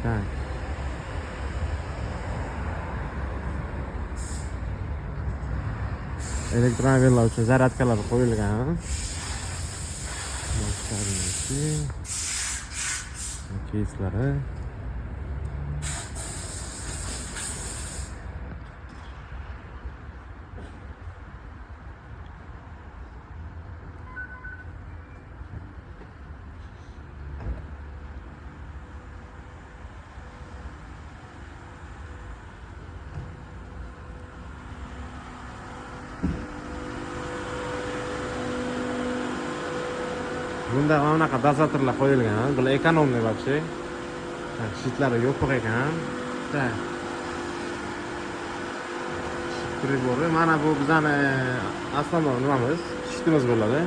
Так. Elektromobillar uchun zaryadkalar qo'yilgan. Keyslari. Bunda mana bunaqa dozatorlar qo'yilgan. Bular ekonomli вообще. Tak, shitlari yopiq ekan. Tak. Pribori mana bu bizani основной nimamiz, shitimiz bo'ladi.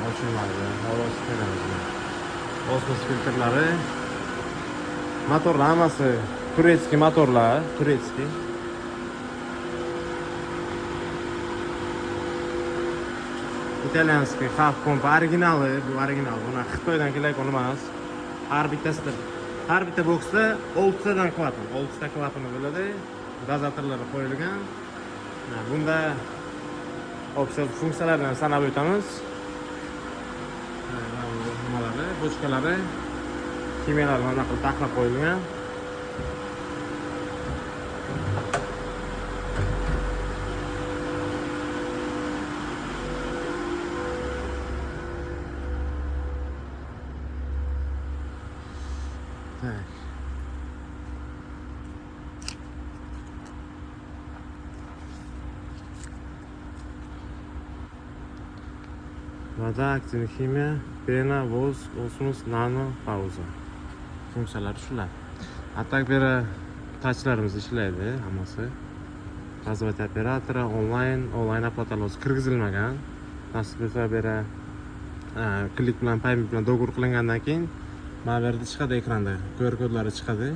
Ochilmaydi. Havo chiqaramiz. Osmos filtrlari. Motorlar hammasi turetskiy motorlar, turetskiy. İtalyanskiy xalq pompa originali, bu original. Buni Xitoydan kelgan emas. Har bitta boksda 6 tadan klapan, 6 ta klapani bo'ladi. Dozatorlari qo'yilgan. Bunda opsiya funksiyalarini ham sanab o'tamiz. Nimalari, bochkalari, kemalar mana qilib taxlab qo'yilgan. Tak. Voda, aktiv ximiya, pena, voz, osmos, nano, pauza. Funksiyalari shular. Atak beri touchlarimiz ishlaydi hammasi. Nazorat operatori onlayn oplatalar kirgizilmagan. Nasib etsa beri klik bilan payment bilan do'gur qilingandan keyin mana bu yerda chiqadi ekranda, QR kodlari chiqadi.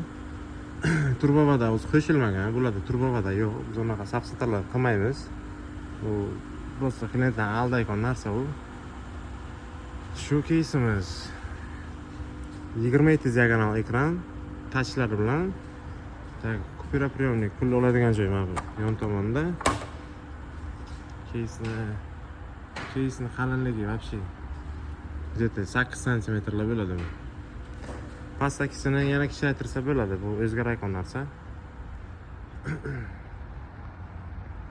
Turbovoda o'zi qo'shilmagan, bularda turbovoda yo'q. Biz unaqa subsidiyalar qilmaymiz. Bu просто klientlarni aldaydigan narsa u. Shu keysimiz 20 diagonal ekran, touchlari bilan kupyura-приемник pul oladigan joy mana bu yon tomonda. Keysni qalinligi вообще где-то 8 santimetrlar bo'ladi. Pastakisini yana kichraytirsa bo'ladi. Bu o'zgarayotgan narsa.